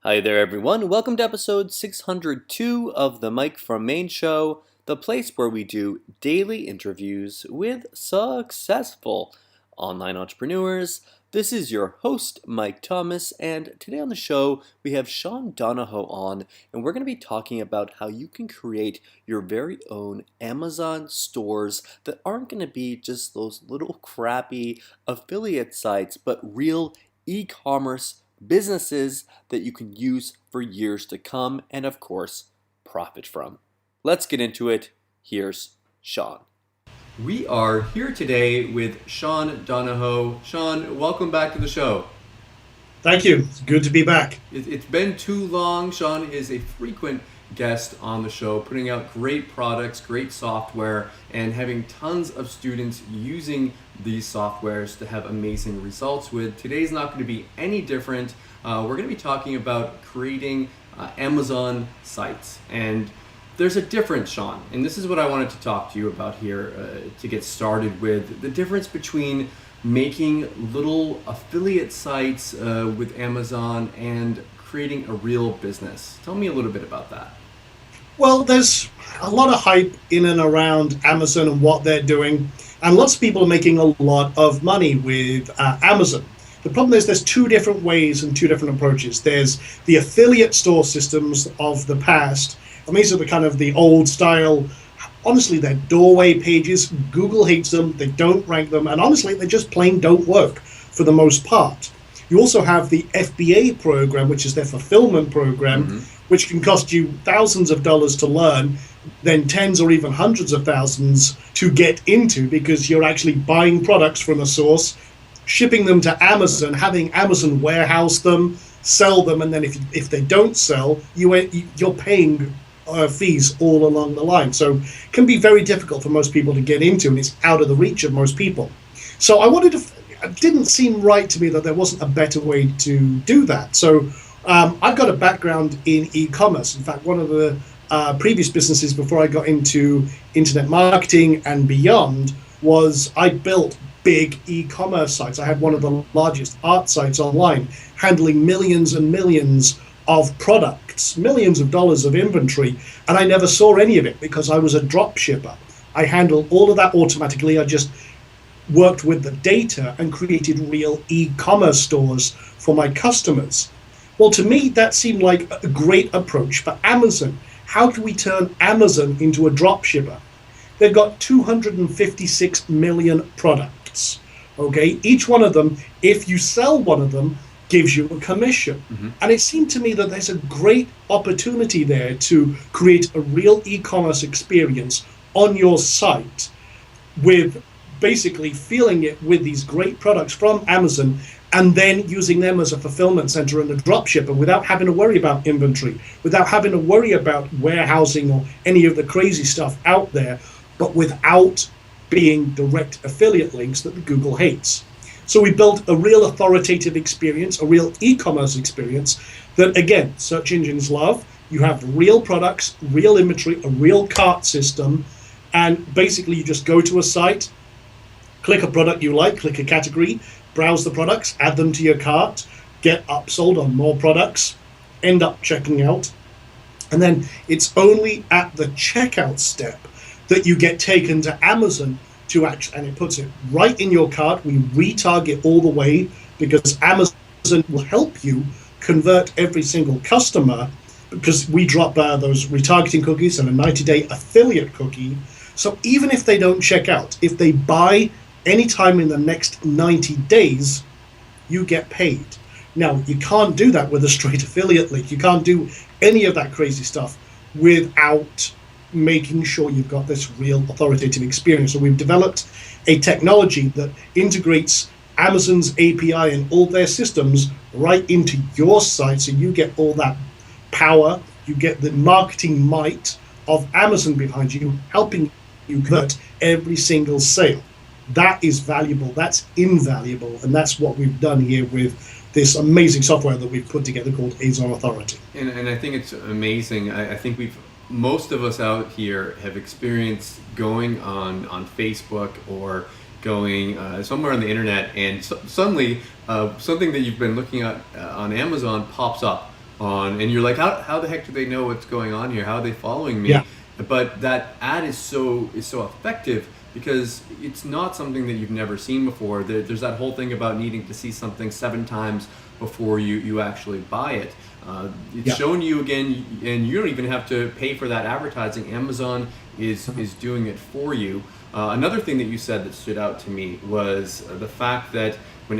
Hi there, everyone. Welcome to episode 602 of the Mike from Maine show, the place where we do daily interviews with successful online entrepreneurs. This is your host, Mike Thomas, and today on the show we have Sean Donahoe on, and we're going to be talking about how you can create your very own Amazon stores that aren't going to be just those little crappy affiliate sites, but real e-commerce businesses that you can use for years to come and, of course, profit from. Let's get into it. Here's Sean. We are here today with Sean Donahoe. Sean, welcome back to the show. Thank you. It's good to be back. It's been too long. Sean is a frequent guest on the show, putting out great products, great software, and having tons of students using these softwares to have amazing results with. Today's not going to be any different. We're going to be talking about creating Amazon sites. And there's a difference, Sean, and this is what I wanted to talk to you about here to get started with. The difference between making little affiliate sites with Amazon and creating a real business. Tell me a little bit about that. Well, there's a lot of hype in and around Amazon and what they're doing, and lots of people are making a lot of money with Amazon. The problem is there's two different ways and two different approaches. There's the affiliate store systems of the past, and these are the kind of the old style. Honestly, they're doorway pages. Google hates them. They don't rank them. And honestly, they just plain don't work for the most part. You also have the FBA program, which is their fulfillment program, which can cost you thousands of dollars to learn, then tens or even hundreds of thousands to get into, because you're actually buying products from a source, shipping them to Amazon, having Amazon warehouse them, sell them, and then if they don't sell, you're paying fees all along the line. So it can be very difficult for most people to get into, and it's out of the reach of most people. So it didn't seem right to me that there wasn't a better way to do that. So I've got a background in e-commerce. In fact, one of the previous businesses before I got into internet marketing and beyond was I built big e-commerce sites. I had one of the largest art sites online, handling millions and millions of products, millions of dollars of inventory, and I never saw any of it because I was a drop shipper. I handled all of that automatically. I just worked with the data and created real e-commerce stores for my customers. Well, to me, that seemed like a great approach for Amazon. How do we turn Amazon into a drop shipper? They've got 256 million products. Okay, each one of them, if you sell one of them, gives you a commission. And it seemed to me that there's a great opportunity there to create a real e-commerce experience on your site with basically filling it with these great products from Amazon and then using them as a fulfillment center and a drop shipper without having to worry about inventory, without having to worry about warehousing or any of the crazy stuff out there, but without being direct affiliate links that Google hates. So we built a real authoritative experience, a real e-commerce experience that, again, search engines love. You have real products, real inventory, a real cart system, and basically you just go to a site, click a product you like, click a category, browse the products, add them to your cart, get upsold on more products, end up checking out. And then it's only at the checkout step that you get taken to Amazon and it puts it right in your cart. We retarget all the way because Amazon will help you convert every single customer because we drop those retargeting cookies and a 90-day affiliate cookie. So even if they don't check out, if they buy anytime in the next 90 days, you get paid. Now, you can't do that with a straight affiliate link. You can't do any of that crazy stuff without making sure you've got this real authoritative experience. So we've developed a technology that integrates Amazon's API and all their systems right into your site, so you get all that power, you get the marketing might of Amazon behind you, helping you convert every single sale. That is valuable, that's invaluable, and that's what we've done here with this amazing software that we've put together called Azon Authority. And I think it's amazing. I think most of us out here have experienced going on Facebook or going somewhere on the internet, and suddenly something that you've been looking at on Amazon pops up on, and you're like, how the heck do they know what's going on here? How are they following Yeah. me? But that ad is so effective because it's not something that you've never seen before. There's that whole thing about needing to see something 7 times before you actually buy it. It's Yeah. shown you again, and you don't even have to pay for that advertising. Amazon is doing it for you. Another thing that you said that stood out to me was the fact that when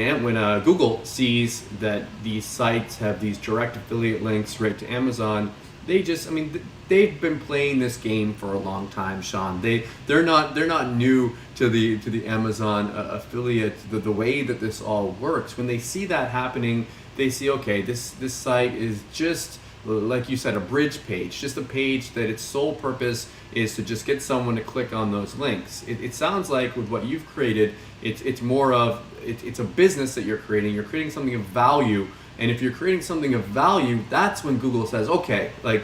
Google sees that these sites have these direct affiliate links right to Amazon, they've been playing this game for a long time, Sean. They're not new to the Amazon affiliate. The way that this all works, when they see that happening, they see, okay, this site is just, like you said, a bridge page, just a page that its sole purpose is to just get someone to click on those links. It sounds like with what you've created, it's more of it's a business that you're creating. You're creating something of value, and if you're creating something of value, that's when Google says, okay, like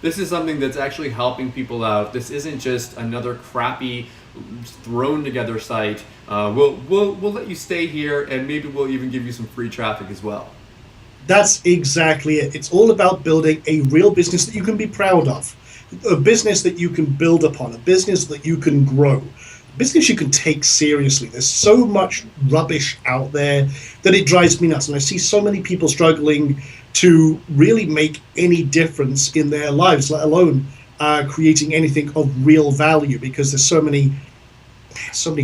this is something that's actually helping people out. This isn't just another crappy thrown together site. We'll let you stay here, and maybe we'll even give you some free traffic as well. That's exactly it. It's all about building a real business that you can be proud of, a business that you can build upon, a business that you can grow, a business you can take seriously. There's so much rubbish out there that it drives me nuts. And I see so many people struggling to really make any difference in their lives, let alone creating anything of real value, because there's so many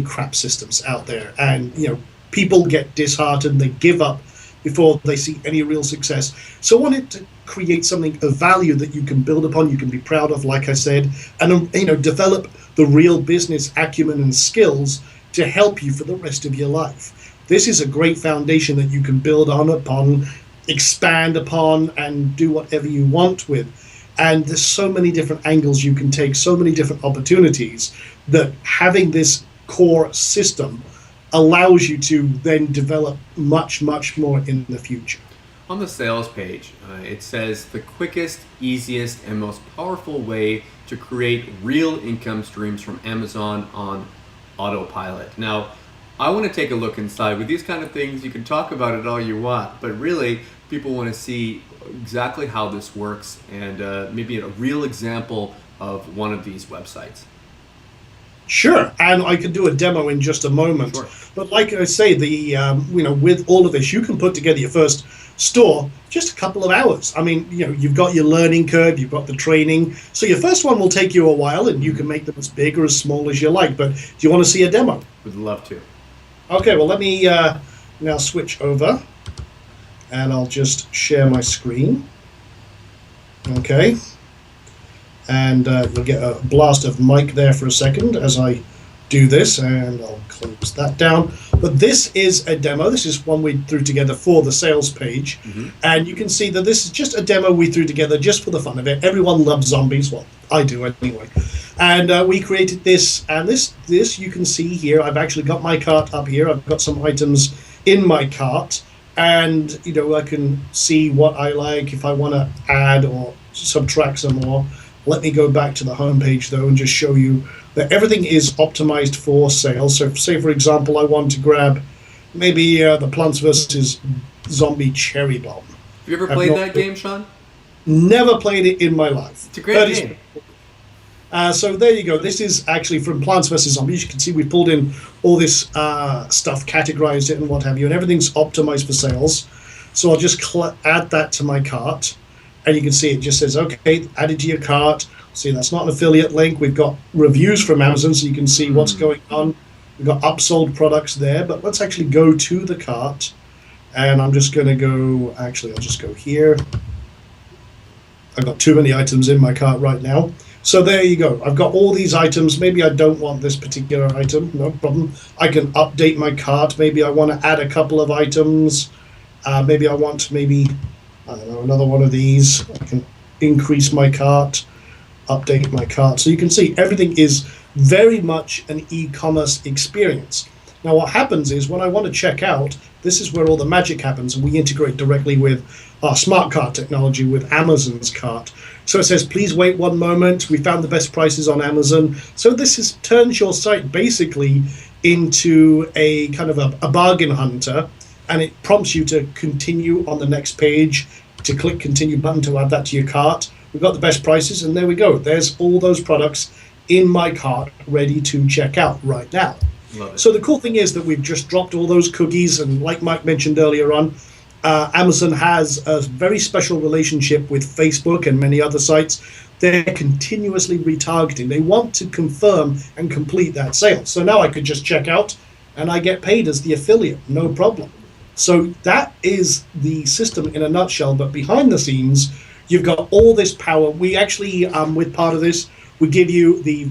crap systems out there. And, people get disheartened, they give up before they see any real success. So I wanted to create something of value that you can build upon, you can be proud of, like I said, and develop the real business acumen and skills to help you for the rest of your life. This is a great foundation that you can build upon, expand upon, and do whatever you want with. And there's so many different angles you can take, so many different opportunities, that having this core system allows you to then develop much, much more in the future. On the sales page, it says the quickest, easiest, and most powerful way to create real income streams from Amazon on autopilot. Now, I want to take a look inside. With these kind of things, you can talk about it all you want, but really, people want to see exactly how this works and maybe a real example of one of these websites. Sure, and I could do a demo in just a moment. Sure. But like I say, with all of this, you can put together your first store just a couple of hours. I mean, you've got your learning curve, you've got the training. So your first one will take you a while, and you can make them as big or as small as you like. But do you want to see a demo? Would love to. Okay, well, let me now switch over, and I'll just share my screen. Okay. And you'll get a blast of mic there for a second as I do this, and I'll close that down. But this is a demo. This is one we threw together for the sales page. Mm-hmm. And you can see that this is just a demo we threw together just for the fun of it. Everyone loves zombies. Well, I do anyway. And we created this, and this you can see here. I've actually got my cart up here. I've got some items in my cart, and I can see what I like, if I want to add or subtract some more. Let me go back to the home page, though, and just show you that everything is optimized for sales. So, say, for example, I want to grab maybe the Plants vs. Zombie Cherry Bomb. Have you ever played that game, Sean? Never played it in my life. It's a great game. So there you go. This is actually from Plants vs. Zombies. You can see we pulled in all this stuff, categorized it and what have you, and everything's optimized for sales. So I'll just add that to my cart. And you can see it just says, okay, added to your cart. See, that's not an affiliate link. We've got reviews from Amazon, so you can see what's going on. We've got upsold products there, but let's actually go to the cart. And I'm just going to go, actually, I'll just go here. I've got too many items in my cart right now. So there you go. I've got all these items. Maybe I don't want this particular item. No problem. I can update my cart. Maybe I want to add a couple of items. Maybe I want I don't know, another one of these. I can increase my cart, update my cart. So you can see everything is very much an e-commerce experience. Now what happens is when I want to check out, this is where all the magic happens, and we integrate directly with our smart cart technology with Amazon's cart. So it says, please wait one moment. We found the best prices on Amazon. So this turns your site basically into a kind of a bargain hunter, and it prompts you to continue on the next page, to click continue button to add that to your cart. We've got the best prices, and there we go. There's all those products in my cart ready to check out right now. Love it. So the cool thing is that we've just dropped all those cookies, and like Mike mentioned earlier on, Amazon has a very special relationship with Facebook and many other sites. They're continuously retargeting. They want to confirm and complete that sale. So now I could just check out and I get paid as the affiliate, no problem. So that is the system in a nutshell. But behind the scenes, you've got all this power. We actually, with part of this, we give you the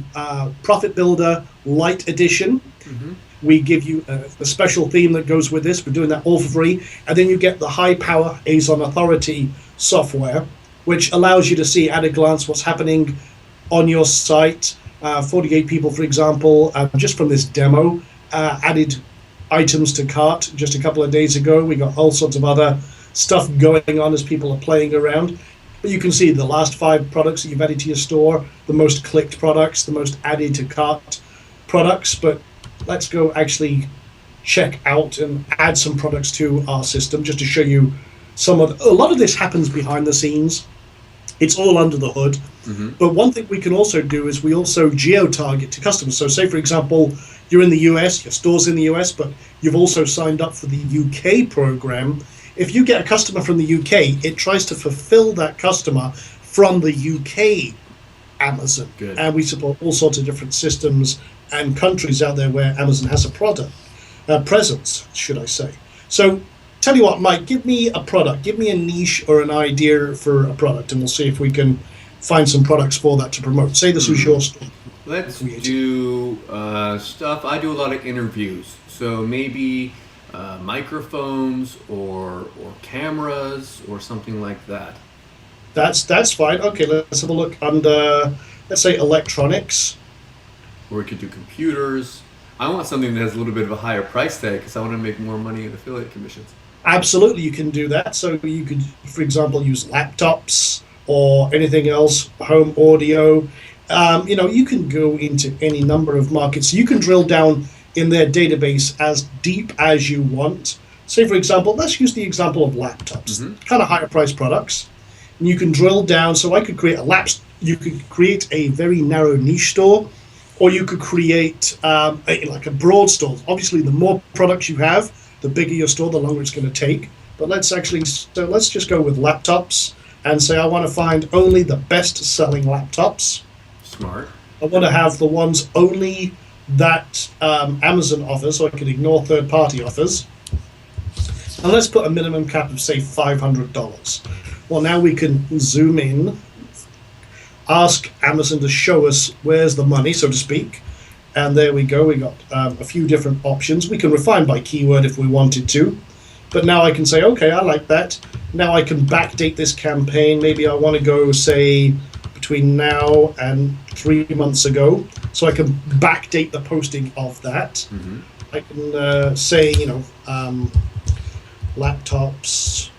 Profit Builder Lite Edition. Mm-hmm. We give you a special theme that goes with this. We're doing that all for free. And then you get the high power Azon Authority software, which allows you to see at a glance what's happening on your site. 48 people, for example, just from this demo, added items to cart just a couple of days ago. We got all sorts of other stuff going on as people are playing around. But you can see the last 5 products that you've added to your store, the most clicked products, the most added to cart products. But let's go actually check out and add some products to our system just to show you a lot of this happens behind the scenes. It's all under the hood. Mm-hmm. But one thing we can also do is we also geo-target to customers. So say, for example, you're in the US, your store's in the US, but you've also signed up for the UK program. If you get a customer from the UK, it tries to fulfill that customer from the UK Amazon. Good. And we support all sorts of different systems and countries out there where Amazon has a presence, should I say. So tell you what, Mike, give me a product, give me a niche or an idea for a product, and we'll see if we can find some products for that to promote. Say this was your store. Let's do stuff. I do a lot of interviews, so maybe microphones or cameras or something like that. That's fine. Okay, let's have a look under, let's say, electronics. Or we could do computers. I want something that has a little bit of a higher price tag because I want to make more money in affiliate commissions. Absolutely, you can do that. So you could, for example, use laptops or anything else, home audio. You can go into any number of markets. You can drill down in their database as deep as you want. Say, for example, let's use the example of laptops, kind of higher priced products. And you can drill down. So I could create you could create a very narrow niche store, or you could create like a broad store. Obviously, the more products you have, the bigger your store, the longer it's going to take. But let's just go with laptops and say I want to find only the best-selling laptops. Smart. I want to have the ones only that Amazon offers, so I can ignore third-party offers. And let's put a minimum cap of, say, $500. Well, now we can zoom in, ask Amazon to show us where's the money, so to speak. And there we go. We got a few different options. We can refine by keyword if we wanted to. But now I can say, okay, I like that. Now I can backdate this campaign. Maybe I want to go, say, between now and 3 months ago. So I can backdate the posting of that. Mm-hmm. I can say, laptops,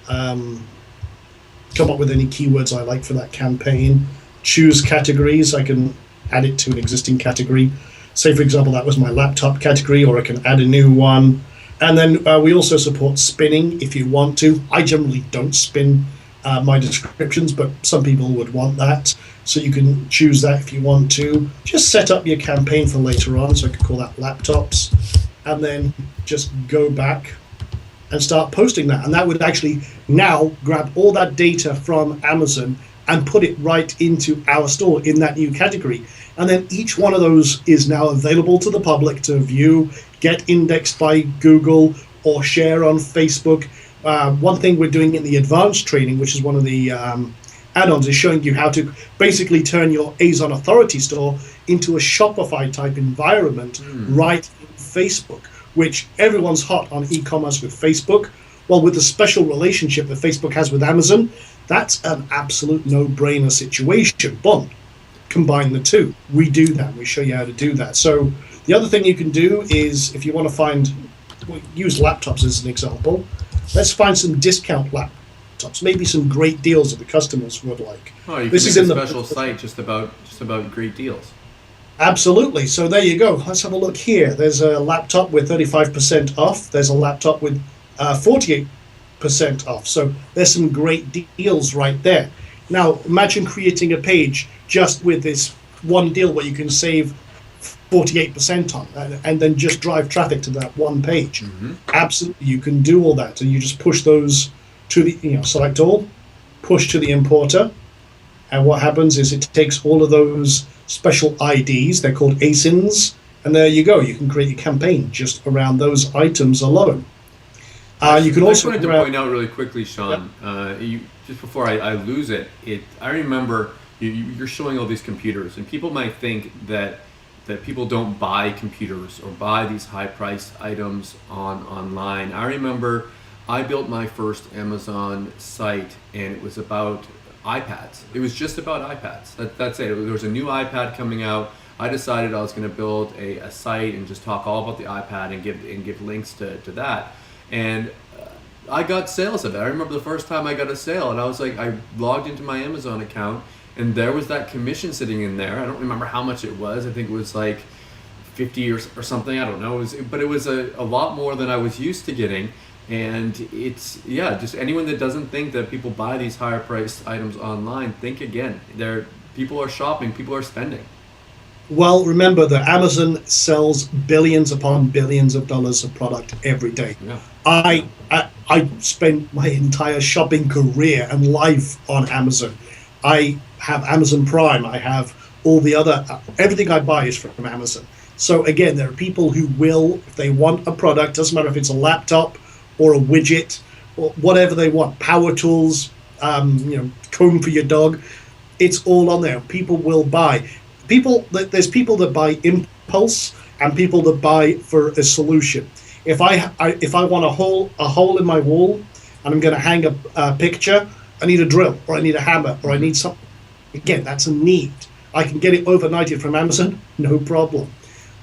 come up with any keywords I like for that campaign, choose categories. I can add it to an existing category. Say, for example, that was my laptop category, or I can add a new one. And then we also support spinning if you want to. I generally don't spin my descriptions, but some people would want that. So you can choose that if you want to. Just set up your campaign for later on. So I could call that laptops, and then just go back and start posting that. And that would actually now grab all that data from Amazon and put it right into our store in that new category. And then each one of those is now available to the public to view, get indexed by Google, or share on Facebook. One thing we're doing in the advanced training, which is one of the add-ons, is showing you how to basically turn your Azon Authority store into a Shopify type environment right in Facebook, which everyone's hot on e-commerce with Facebook. Well, with the special relationship that Facebook has with Amazon, that's an absolute no-brainer situation. Boom. Combine the two. We do that. We show you how to do that. So the other thing you can do is, if you want to use laptops as an example, let's find some discount laptops, maybe some great deals that the customers would like. Oh, you can make a special site just about great deals. Absolutely. So there you go. Let's have a look here. There's a laptop with 35% off. There's a laptop with 48% 50% off. So there's some great deals right there. Now, imagine creating a page just with this one deal where you can save 48% on and then just drive traffic to that one page. Mm-hmm. Absolutely, you can do all that. And you just push those to the, select all, push to the importer. And what happens is it takes all of those special IDs, they're called ASINs, and there you go. You can create a campaign just around those items alone. You can also. I just wanted to point out really quickly, Sean. Yep. Just before I lose it, I remember you're showing all these computers, and people might think that people don't buy computers or buy these high-priced items online. I remember I built my first Amazon site, and it was about iPads. It was just about iPads. That's it. There was a new iPad coming out. I decided I was going to build a site and just talk all about the iPad and give links to that. And I got sales of it. I remember the first time I got a sale, and I was like, I logged into my Amazon account, and there was that commission sitting in there. I don't remember how much it was. I think it was like 50 or something. I don't know. But it was a lot more than I was used to getting. And it's, just anyone that doesn't think that people buy these higher priced items online, think again. People are shopping, people are spending. Well, remember that Amazon sells billions upon billions of dollars of product every day. Yeah. I spent my entire shopping career and life on Amazon. I have Amazon Prime. I have all the other, everything I buy is from Amazon. So again, there are people who will, if they want a product, doesn't matter if it's a laptop or a widget or whatever they want, power tools, comb for your dog, it's all on there. People will buy. There's people that buy impulse and people that buy for a solution. If I want a hole in my wall and I'm going to hang a picture, I need a drill or I need a hammer or I need something. Again, that's a need. I can get it overnighted from Amazon, no problem.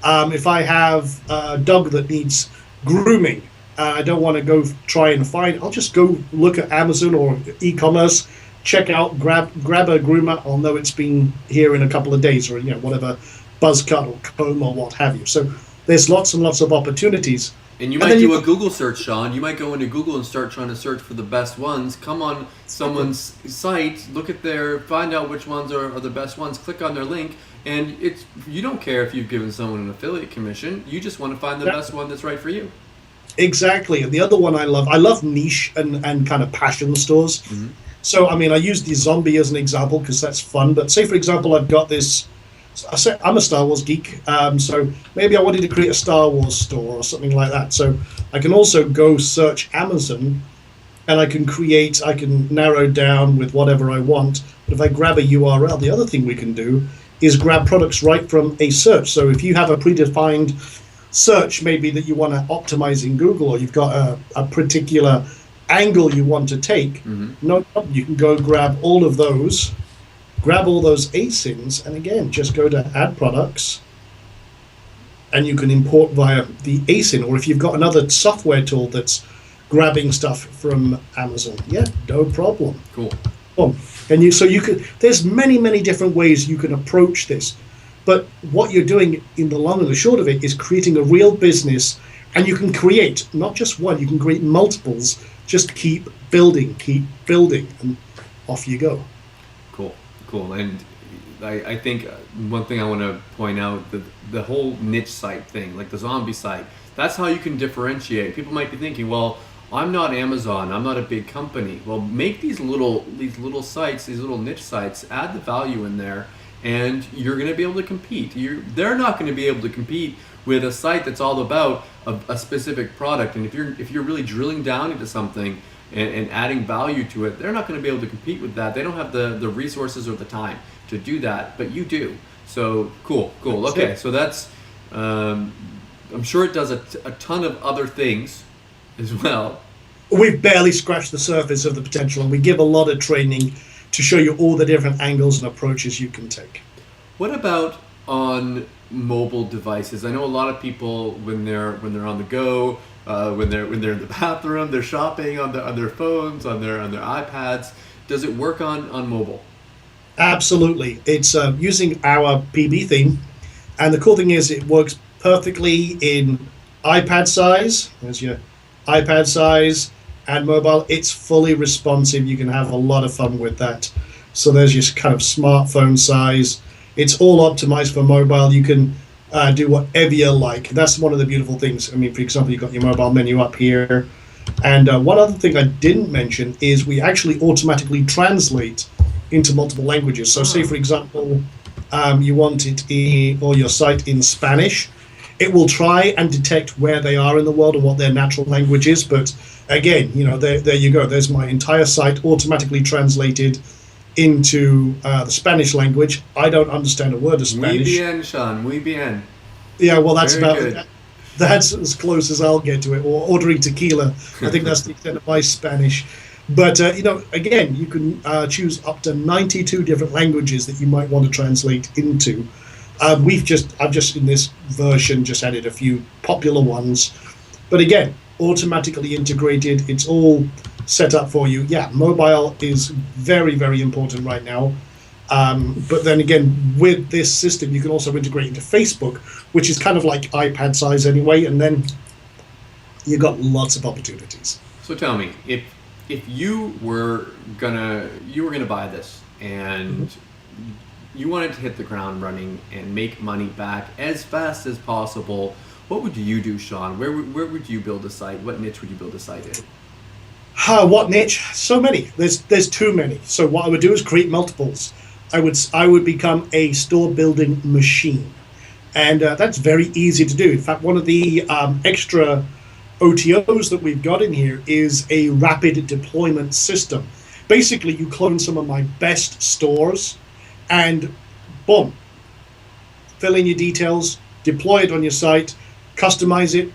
If I have a dog that needs grooming, I don't want to go try and find. I'll just go look at Amazon or e-commerce, check out, grab a groomer. I'll know it's been here in a couple of days, or whatever, buzz cut or comb or what have you. So there's lots and lots of opportunities. And you might do a Google search, Sean. You might go into Google and start trying to search for the best ones. Come on someone's site, find out which ones are the best ones. Click on their link, and you don't care if you've given someone an affiliate commission. You just want to find the best one that's right for you. Exactly. And the other one I love niche and kind of passion stores. Mm-hmm. So, I use the zombie as an example because that's fun. But say, for example, I've got this. I'm a Star Wars geek, so maybe I wanted to create a Star Wars store or something like that. So I can also go search Amazon, and I can narrow down with whatever I want. But if I grab a URL, the other thing we can do is grab products right from a search. So if you have a predefined search, maybe that you want to optimize in Google, or you've got a particular angle you want to take, no problem. You can go grab all those ASINs, and again, just go to add products, and you can import via the ASIN. Or if you've got another software tool that's grabbing stuff from Amazon, no problem. Cool. And there's many different ways you can approach this. But what you're doing in the long and the short of it is creating a real business, and you can create not just one, you can create multiples. Just keep building, and off you go. Cool. And I think one thing I want to point out, the whole niche site thing, like the zombie site, that's how you can differentiate. People might be thinking, well, I'm not Amazon, I'm not a big company. Well, make these little sites, these little niche sites, add the value in there, and you're going to be able to compete. They're not going to be able to compete with a site that's all about a specific product. And if you're really drilling down into something and adding value to it, they're not going to be able to compete with that. They don't have the resources or the time to do that, but you do. So cool. Okay, so that's I'm sure it does a ton of other things as well. We've barely scratched the surface of the potential, and we give a lot of training to show you all the different angles and approaches you can take. What about on mobile devices? I know a lot of people when they're on the go, when they're in the bathroom, they're shopping on their phones, on their iPads. Does it work on mobile? Absolutely. It's using our PB theme, and the cool thing is it works perfectly in iPad size. There's your iPad size, and mobile. It's fully responsive. You can have a lot of fun with that. So there's your kind of smartphone size. It's all optimized for mobile. You can do whatever you like. That's one of the beautiful things. I mean, for example, you've got your mobile menu up here. And one other thing I didn't mention is we actually automatically translate into multiple languages. So say, for example, you want it or your site in Spanish, it will try and detect where they are in the world and what their natural language is. But again, there you go. There's my entire site automatically translated into the Spanish language. I don't understand a word of Spanish. Muy bien, Sean. Muy bien. Yeah, well, Very that's as close as I'll get to it. Or ordering tequila. I think that's the extent of my Spanish. But again, you can choose up to 92 different languages that you might want to translate into. I've just in this version just added a few popular ones, but again, automatically integrated. It's all set up for you. Yeah, mobile is very, very important right now. But then again, with this system, you can also integrate into Facebook, which is kind of like iPad size anyway, and then you've got lots of opportunities. So tell me, if you were gonna buy this and you wanted to hit the ground running and make money back as fast as possible, what would you do, Sean? Where would you build a site? What niche would you build a site in? What niche? So many. There's too many. So what I would do is create multiples. I would become a store building machine, and that's very easy to do. In fact, one of the extra OTOs that we've got in here is a rapid deployment system. Basically, you clone some of my best stores, and boom, fill in your details, deploy it on your site, customize it,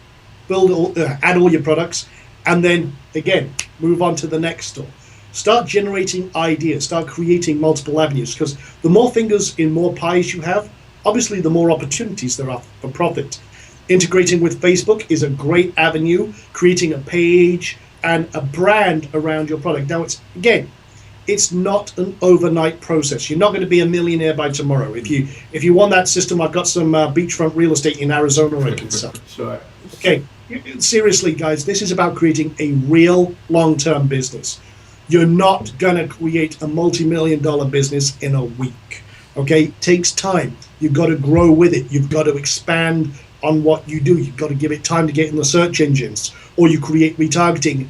add all your products, and then again move on to the next store. Start generating ideas, start creating multiple avenues, because the more fingers in more pies you have, obviously the more opportunities there are for profit. Integrating with Facebook is a great avenue, creating a page and a brand around your product. Now it's not an overnight process. You're not going to be a millionaire by tomorrow. If you want that system, I've got some beachfront real estate in Arizona I can sell. Sure. Okay, seriously, guys, this is about creating a real long-term business. You're not going to create a multi-million-dollar business in a week. Okay, it takes time. You've got to grow with it. You've got to expand on what you do. You've got to give it time to get in the search engines, or you create retargeting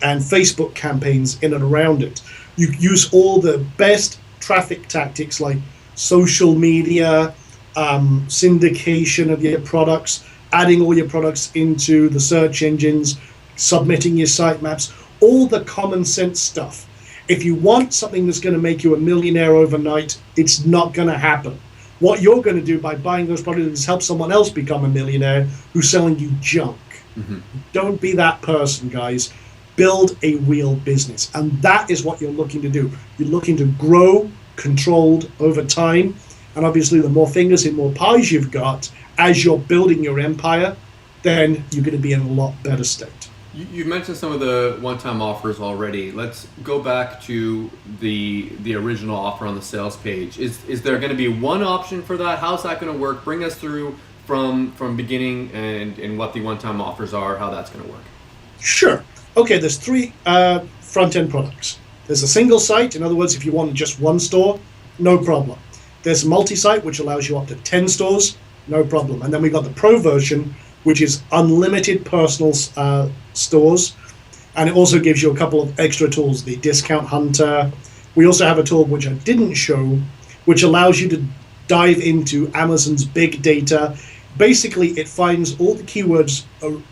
and Facebook campaigns in and around it. You use all the best traffic tactics like social media, syndication of your products, adding all your products into the search engines, submitting your sitemaps, all the common sense stuff. If you want something that's going to make you a millionaire overnight, it's not going to happen. What you're going to do by buying those products is help someone else become a millionaire who's selling you junk. Mm-hmm. Don't be that person, guys. Build a real business. And that is what you're looking to do. You're looking to grow, controlled over time. And obviously, the more fingers in more pies you've got as you're building your empire, then you're going to be in a lot better state. You mentioned some of the one-time offers already. Let's go back to the original offer on the sales page. Is there going to be one option for that? How's that going to work? Bring us through from beginning and what the one-time offers are, how that's going to work. Sure. Okay, there's three front-end products. There's a single site. In other words, if you want just one store, no problem. There's a multi-site, which allows you up to 10 stores, no problem. And then we've got the pro version, which is unlimited personal stores. And it also gives you a couple of extra tools, the Discount Hunter. We also have a tool which I didn't show, which allows you to dive into Amazon's big data. Basically, it finds all the keywords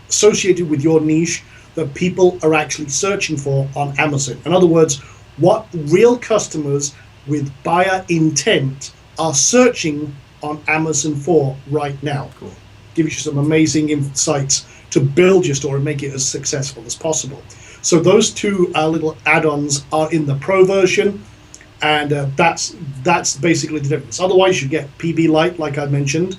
associated with your niche that people are actually searching for on Amazon. In other words, what real customers with buyer intent are searching on Amazon for right now. Cool. Gives you some amazing insights to build your store and make it as successful as possible. So those two little add-ons are in the pro version, and that's basically the difference. Otherwise, you get PB Lite, like I mentioned,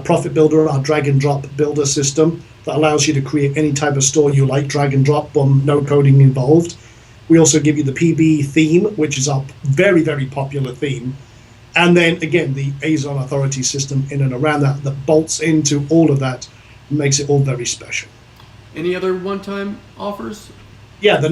Profit Builder, our drag and drop builder system that allows you to create any type of store you like, drag and drop, no coding involved. We also give you the PB theme, which is our very, very popular theme. And then, again, the Azon authority system in and around that bolts into all of that and makes it all very special. Any other one-time offers? Yeah,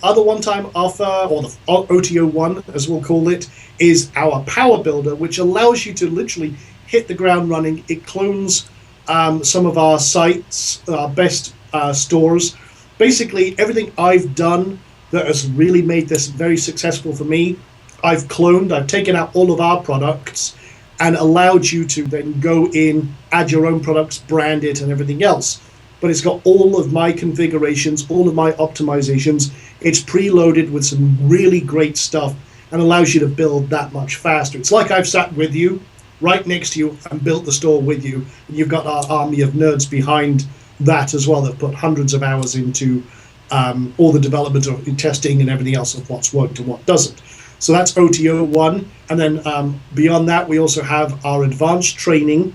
other one-time offer, or the OTO one, as we'll call it, is our Power Builder, which allows you to literally hit the ground running. It clones some of our sites, our best stores. Basically, everything I've done that has really made this very successful for me, I've cloned. I've taken out all of our products and allowed you to then go in, add your own products, brand it, and everything else. But it's got all of my configurations, all of my optimizations. It's preloaded with some really great stuff and allows you to build that much faster. It's like I've sat with you, right next to you, and built the store with you. And you've got our army of nerds behind that as well that put hundreds of hours into all the development of testing and everything else of what's worked and what doesn't. So that's OTO 1. And then beyond that, we also have our advanced training.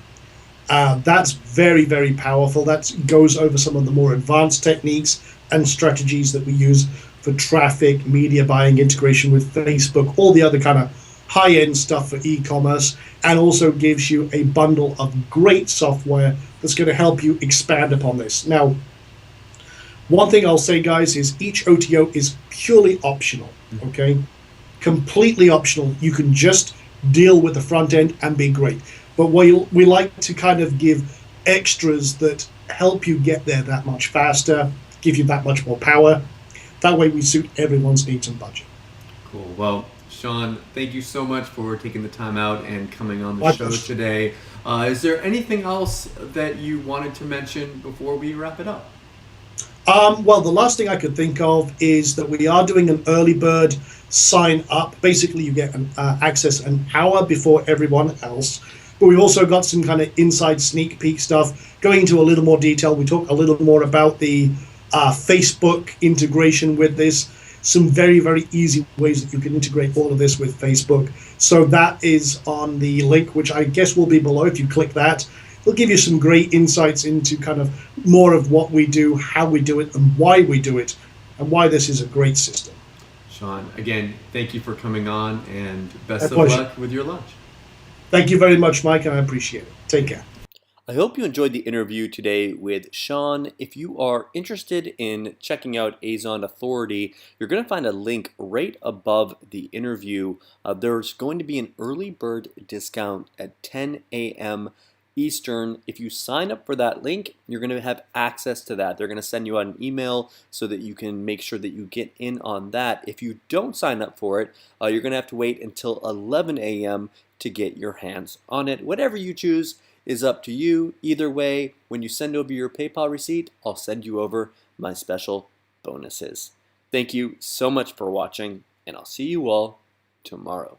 That's very, very powerful. That goes over some of the more advanced techniques and strategies that we use for traffic, media buying, integration with Facebook, all the other kind of high-end stuff for e-commerce, and also gives you a bundle of great software that's going to help you expand upon this. Now, one thing I'll say, guys, is each OTO is purely optional, okay? Completely optional. You can just deal with the front end and be great. But we like to kind of give extras that help you get there that much faster, give you that much more power. That way we suit everyone's needs and budget. Cool. Well, Sean, thank you so much for taking the time out and coming on the My show pleasure. today. Is there anything else that you wanted to mention before we wrap it up? Well, the last thing I could think of is that we are doing an early bird sign up. Basically, you get access an hour before everyone else. But we've also got some kind of inside sneak peek stuff. Going into a little more detail, we talk a little more about the Facebook integration with this. Some very, very easy ways that you can integrate all of this with Facebook. So that is on the link, which I guess will be below. If you click that, it'll give you some great insights into kind of more of what we do, how we do it, and why we do it, and why this is a great system. Sean, again, thank you for coming on, and best My of pleasure. luck with your lunch. Thank you very much, Mike, and I appreciate it. Take care. I hope you enjoyed the interview today with Sean. If you are interested in checking out Azon Authority, you're going to find a link right above the interview. There's going to be an early bird discount at 10 a.m. Eastern. If you sign up for that link, you're going to have access to that. They're going to send you out an email so that you can make sure that you get in on that. If you don't sign up for it, you're going to have to wait until 11 a.m. to get your hands on it. Whatever you choose is up to you. Either way, when you send over your PayPal receipt, I'll send you over my special bonuses. Thank you so much for watching, and I'll see you all tomorrow.